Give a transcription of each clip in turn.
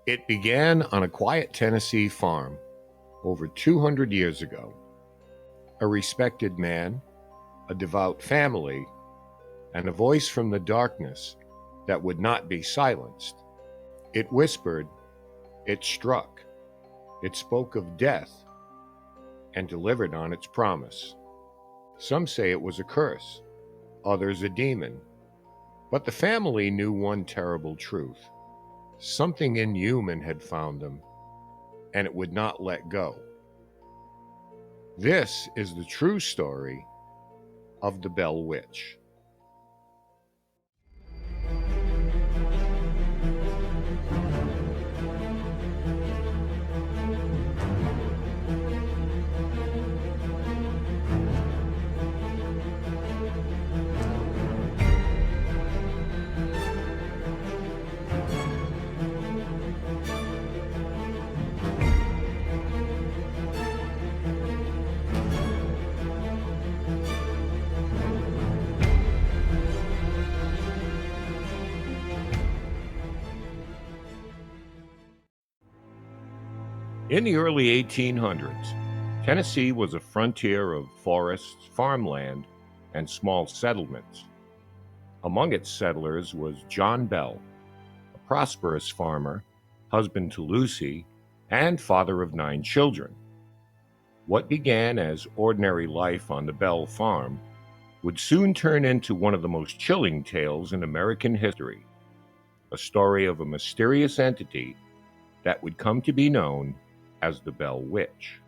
It began on a quiet Tennessee farm over 200 years ago. A respected man, a devout family, and a voice from the darkness that would not be silenced. It whispered, it struck, it spoke of death, and delivered on its promise. Some say it was a curse, others a demon. But the family knew one terrible truth. Something inhuman had found them, and it would not let go. This is the true story of the Bell Witch. In the early 1800s, Tennessee was a frontier of forests, farmland, and small settlements. Among its settlers was John Bell, a prosperous farmer, husband to Lucy, and father of 9 children. What began as ordinary life on the Bell farm would soon turn into one of the most chilling tales in American history, a story of a mysterious entity that would come to be known as the Bell Witch.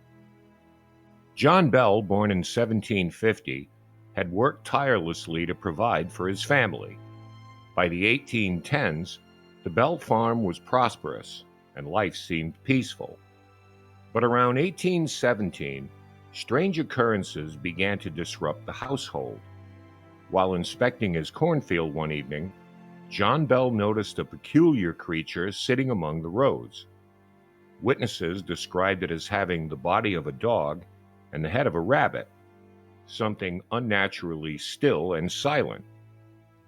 John Bell, born in 1750, had worked tirelessly to provide for his family. By the 1810s, the Bell farm was prosperous and life seemed peaceful. But around 1817, strange occurrences began to disrupt the household. While inspecting his cornfield one evening, John Bell noticed a peculiar creature sitting among the rows. Witnesses described it as having the body of a dog and the head of a rabbit, something unnaturally still and silent.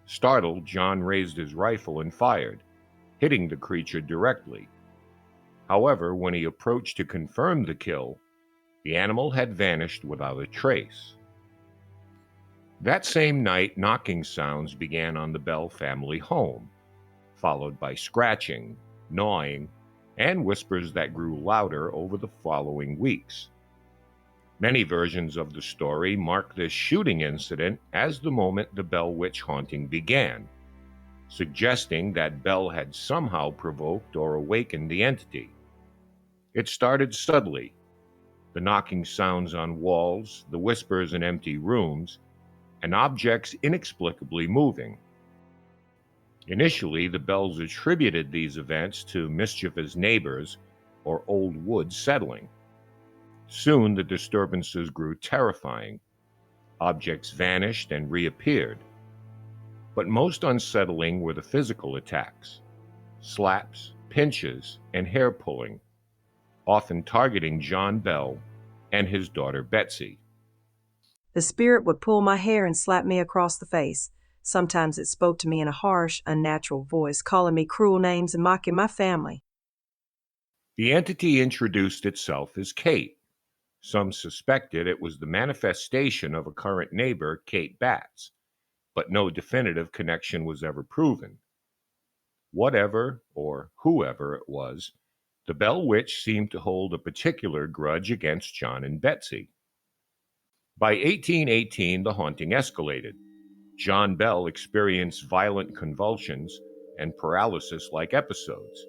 Startled, John raised his rifle and fired, hitting the creature directly. However, when he approached to confirm the kill, the animal had vanished without a trace. That same night, knocking sounds began on the Bell family home, followed by scratching, gnawing, and whispers that grew louder over the following weeks. Many versions of the story mark this shooting incident as the moment the Bell Witch haunting began, suggesting that Bell had somehow provoked or awakened the entity. It started subtly, the knocking sounds on walls, the whispers in empty rooms, and objects inexplicably moving. Initially, the Bells attributed these events to mischievous neighbors or old wood settling. Soon, the disturbances grew terrifying. Objects vanished and reappeared. But most unsettling were the physical attacks: slaps, pinches, and hair pulling, often targeting John Bell and his daughter Betsy. The spirit would pull my hair and slap me across the face. Sometimes it spoke to me in a harsh, unnatural voice, calling me cruel names and mocking my family. The entity introduced itself as Kate. Some suspected it was the manifestation of a current neighbor, Kate Batts, but no definitive connection was ever proven. Whatever or whoever it was, the Bell Witch seemed to hold a particular grudge against John and Betsy. By 1818, the haunting escalated. John Bell experienced violent convulsions and paralysis-like episodes.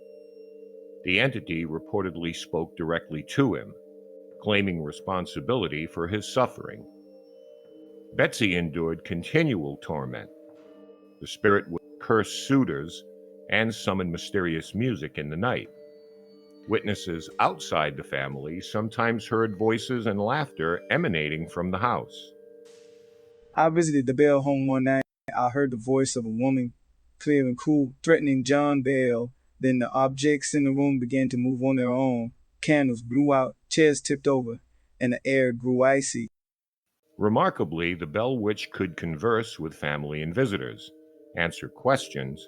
The entity reportedly spoke directly to him, claiming responsibility for his suffering. Betsy endured continual torment. The spirit would curse suitors and summon mysterious music in the night. Witnesses outside the family sometimes heard voices and laughter emanating from the house. I visited the Bell home one night. I heard the voice of a woman, clear and cool, threatening John Bell. Then the objects in the room began to move on their own. Candles blew out, chairs tipped over, and the air grew icy. Remarkably, the Bell Witch could converse with family and visitors, answer questions,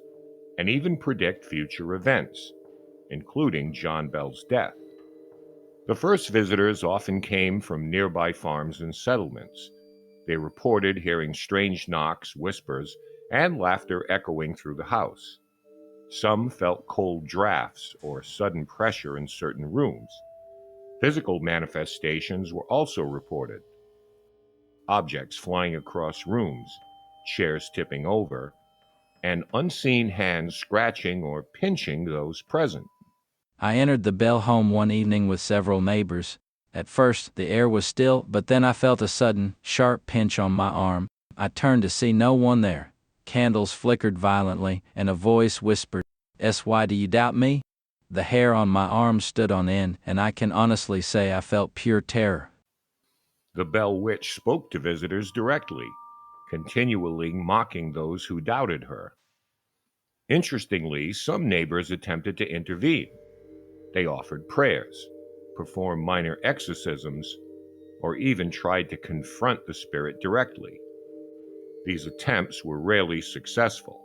and even predict future events. including John Bell's death. The first visitors often came from nearby farms and settlements. They reported hearing strange knocks, whispers, and laughter echoing through the house. Some felt cold drafts or sudden pressure in certain rooms. Physical manifestations were also reported. Objects flying across rooms, chairs tipping over, and unseen hands scratching or pinching those present. I entered the Bell home one evening with several neighbors. At first, the air was still, but then I felt a sudden, sharp pinch on my arm. I turned to see no one there. Candles flickered violently, and a voice whispered, "Why do you doubt me?" The hair on my arm stood on end, and I can honestly say I felt pure terror. The Bell Witch spoke to visitors directly, continually mocking those who doubted her. Interestingly, some neighbors attempted to intervene. They offered prayers, performed minor exorcisms, or even tried to confront the spirit directly. These attempts were rarely successful.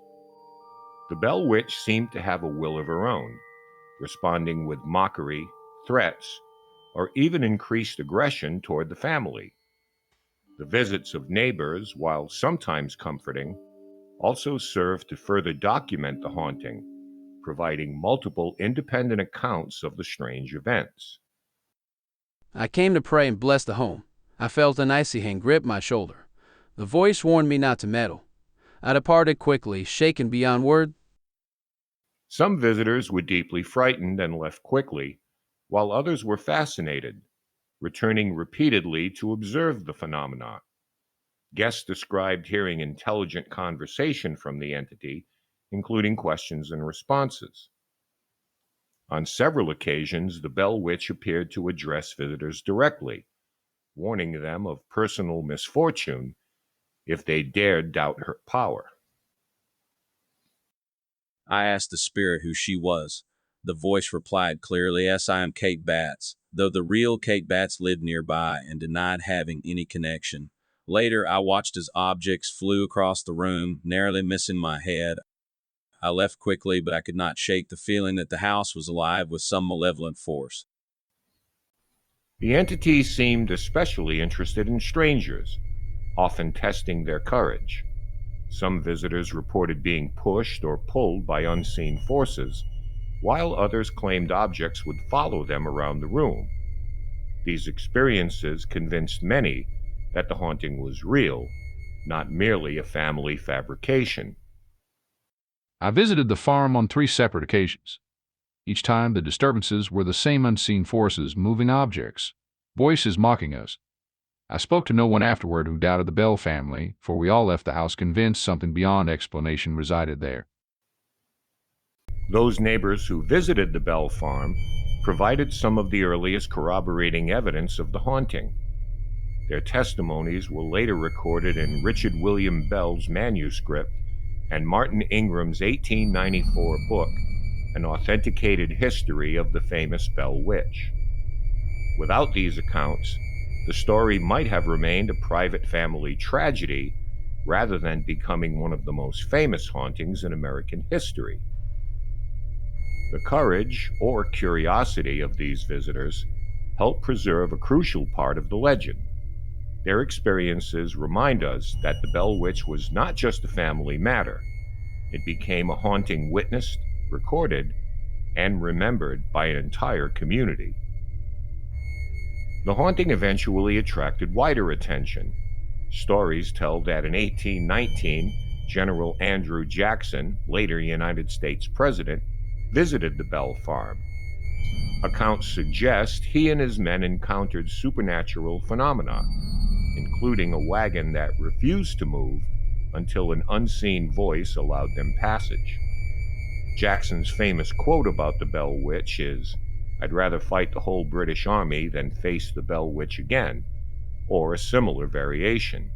The Bell Witch seemed to have a will of her own, responding with mockery, threats, or even increased aggression toward the family. The visits of neighbors, while sometimes comforting, also served to further document the haunting, providing multiple independent accounts of the strange events. I came to pray and bless the home. I felt an icy hand grip my shoulder. The voice warned me not to meddle. I departed quickly, shaken beyond word. Some visitors were deeply frightened and left quickly, while others were fascinated, returning repeatedly to observe the phenomena. Guests described hearing intelligent conversation from the entity, including questions and responses. On several occasions, the Bell Witch appeared to address visitors directly, warning them of personal misfortune if they dared doubt her power. I asked the spirit who she was. The voice replied clearly, "Yes, I am Kate Batts," though the real Kate Batts lived nearby and denied having any connection. Later, I watched as objects flew across the room, narrowly missing my head. I left quickly, but I could not shake the feeling that the house was alive with some malevolent force. The entity seemed especially interested in strangers, often testing their courage. Some visitors reported being pushed or pulled by unseen forces, while others claimed objects would follow them around the room. These experiences convinced many that the haunting was real, not merely a family fabrication. I visited the farm on 3 separate occasions. Each time the disturbances were the same unseen forces, moving objects, voices mocking us. I spoke to no one afterward who doubted the Bell family, for we all left the house convinced something beyond explanation resided there. Those neighbors who visited the Bell farm provided some of the earliest corroborating evidence of the haunting. Their testimonies were later recorded in Richard William Bell's manuscript and Martin Ingram's 1894 book, An Authenticated History of the Famous Bell Witch. Without these accounts, the story might have remained a private family tragedy rather than becoming one of the most famous hauntings in American history. The courage or curiosity of these visitors helped preserve a crucial part of the legend. Their experiences remind us that the Bell Witch was not just a family matter. It became a haunting witnessed, recorded, and remembered by an entire community. The haunting eventually attracted wider attention. Stories tell that in 1819, General Andrew Jackson, later United States President, visited the Bell farm. Accounts suggest he and his men encountered supernatural phenomena, including a wagon that refused to move until an unseen voice allowed them passage. Jackson's famous quote about the Bell Witch is, "I'd rather fight the whole British Army than face the Bell Witch again," or a similar variation.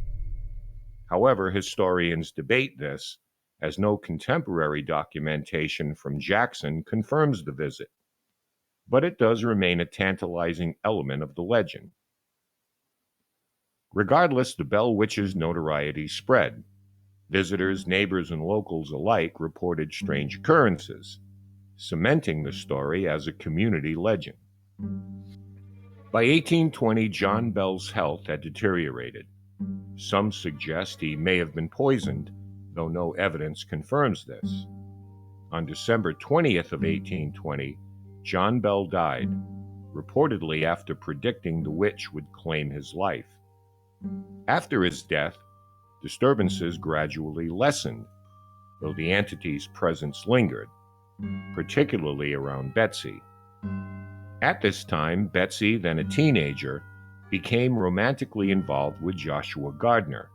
However, historians debate this, as no contemporary documentation from Jackson confirms the visit. But it does remain a tantalizing element of the legend. Regardless, the Bell Witch's notoriety spread. Visitors, neighbors, and locals alike reported strange occurrences. cementing the story as a community legend. By 1820, John Bell's health had deteriorated. Some suggest he may have been poisoned, though no evidence confirms this. On December 20th of 1820, John Bell died, reportedly after predicting the witch would claim his life. After his death, disturbances gradually lessened, though the entity's presence lingered, particularly around Betsy. At this time, Betsy, then a teenager, became romantically involved with Joshua Gardner,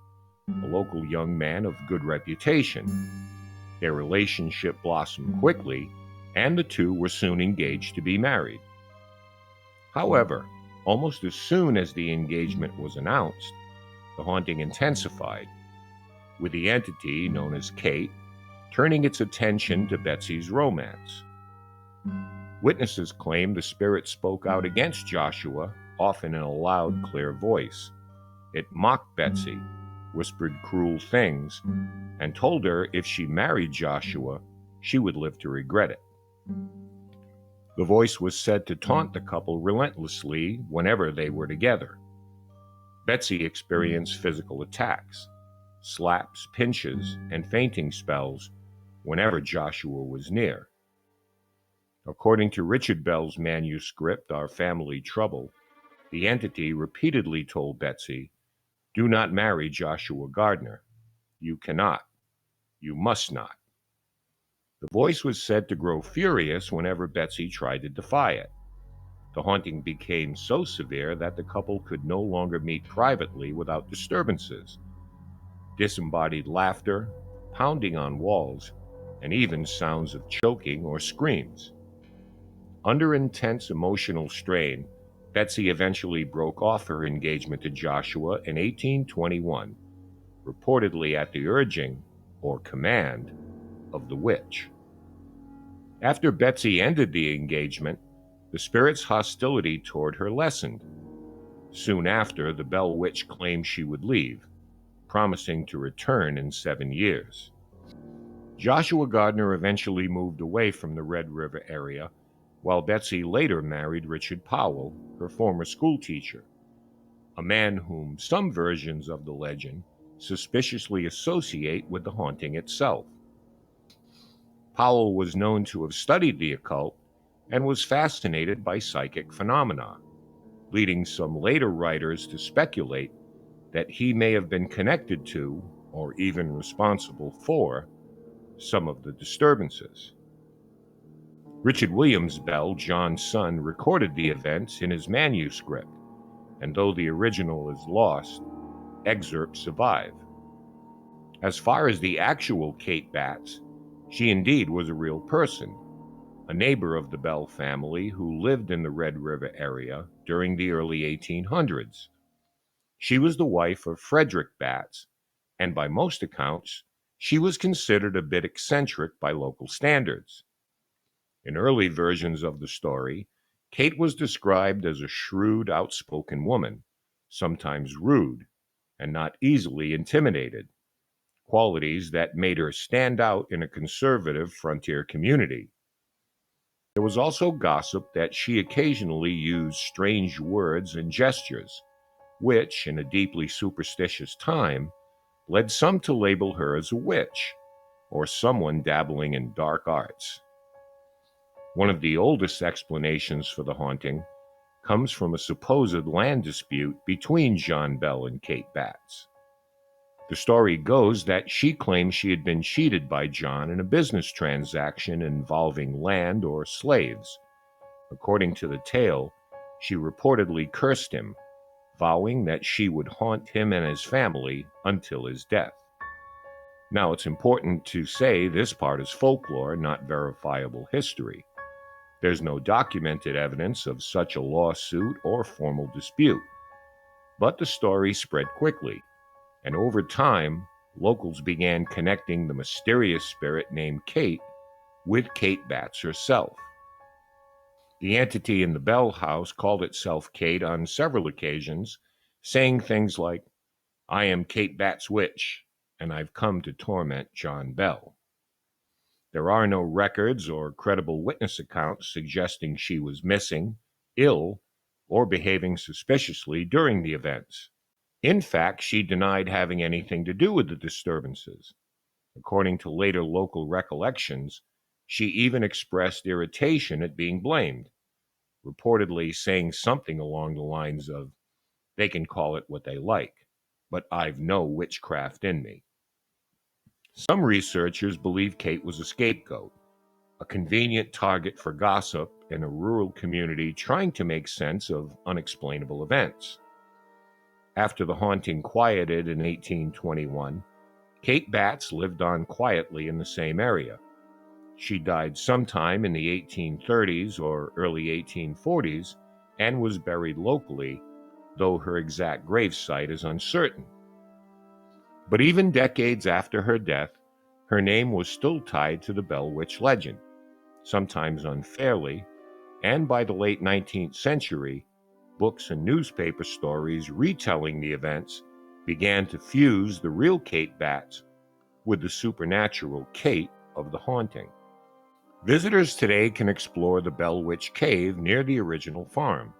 a local young man of good reputation. Their relationship blossomed quickly, and the two were soon engaged to be married. However, almost as soon as the engagement was announced, the haunting intensified, with the entity known as Kate turning its attention to Betsy's romance. Witnesses claim the spirit spoke out against Joshua, often in a loud, clear voice. It mocked Betsy, whispered cruel things, and told her if she married Joshua, she would live to regret it. The voice was said to taunt the couple relentlessly whenever they were together. Betsy experienced physical attacks, slaps, pinches, and fainting spells whenever Joshua was near. According to Richard Bell's manuscript, Our Family Trouble, the entity repeatedly told Betsy, "Do not marry Joshua Gardner. You cannot. You must not." The voice was said to grow furious whenever Betsy tried to defy it. The haunting became so severe that the couple could no longer meet privately without disturbances. Disembodied laughter, pounding on walls, and even sounds of choking or screams. Under intense emotional strain, Betsy eventually broke off her engagement to Joshua in 1821, reportedly at the urging or command of the witch. After Betsy ended the engagement, the spirit's hostility toward her lessened. Soon after, the Bell Witch claimed she would leave, promising to return in 7 years. Joshua Gardner eventually moved away from the Red River area, while Betsy later married Richard Powell, her former schoolteacher, a man whom some versions of the legend suspiciously associate with the haunting itself. Powell was known to have studied the occult and was fascinated by psychic phenomena, leading some later writers to speculate that he may have been connected to, or even responsible for, some of the disturbances. Richard Williams Bell, John's son, recorded the events in his manuscript, and though the original is lost, excerpts survive. As far as the actual Kate Batts, she indeed was a real person, a neighbor of the Bell family who lived in the Red River area during the early 1800s. She was the wife of Frederick Batts, and by most accounts, she was considered a bit eccentric by local standards. In early versions of the story, Kate was described as a shrewd, outspoken woman, sometimes rude, and not easily intimidated, qualities that made her stand out in a conservative frontier community. There was also gossip that she occasionally used strange words and gestures, which, in a deeply superstitious time, led some to label her as a witch, or someone dabbling in dark arts. One of the oldest explanations for the haunting comes from a supposed land dispute between John Bell and Kate Batts. The story goes that she claimed she had been cheated by John in a business transaction involving land or slaves. According to the tale, she reportedly cursed him, vowing that she would haunt him and his family until his death. Now, it's important to say this part is folklore, not verifiable history. There's no documented evidence of such a lawsuit or formal dispute. But the story spread quickly, and over time, locals began connecting the mysterious spirit named Kate with Kate Batts herself. The entity in the Bell house called itself Kate on several occasions, saying things like, "I am Kate Batts' witch, and I've come to torment John Bell." There are no records or credible witness accounts suggesting she was missing, ill, or behaving suspiciously during the events. In fact, she denied having anything to do with the disturbances. According to later local recollections, she even expressed irritation at being blamed, reportedly saying something along the lines of, "They can call it what they like, but I've no witchcraft in me." Some researchers believe Kate was a scapegoat, a convenient target for gossip in a rural community trying to make sense of unexplainable events. After the haunting quieted in 1821, Kate Batts lived on quietly in the same area. She died sometime in the 1830s or early 1840s and was buried locally, though her exact gravesite is uncertain. But even decades after her death, her name was still tied to the Bell Witch legend, sometimes unfairly, and by the late 19th century, books and newspaper stories retelling the events began to fuse the real Kate Batts with the supernatural Kate of the haunting. Visitors today can explore the Bell Witch Cave near the original farm.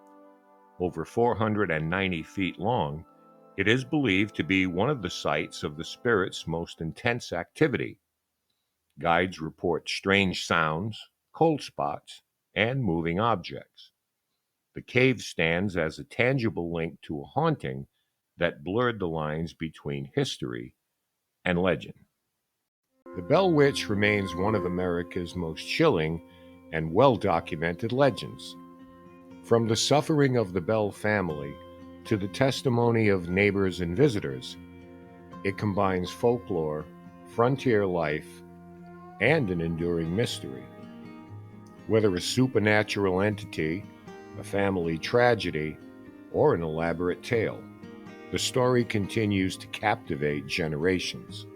Over 490 feet long, it is believed to be one of the sites of the spirit's most intense activity. Guides report strange sounds, cold spots, and moving objects. The cave stands as a tangible link to a haunting that blurred the lines between history and legend. The Bell Witch remains one of America's most chilling and well-documented legends. From the suffering of the Bell family to the testimony of neighbors and visitors, it combines folklore, frontier life, and an enduring mystery. Whether a supernatural entity, a family tragedy, or an elaborate tale, the story continues to captivate generations.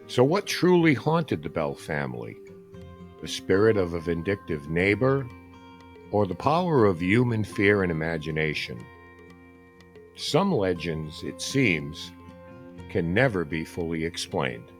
So what truly haunted the Bell family? The spirit of a vindictive neighbor, or the power of human fear and imagination? Some legends, it seems, can never be fully explained.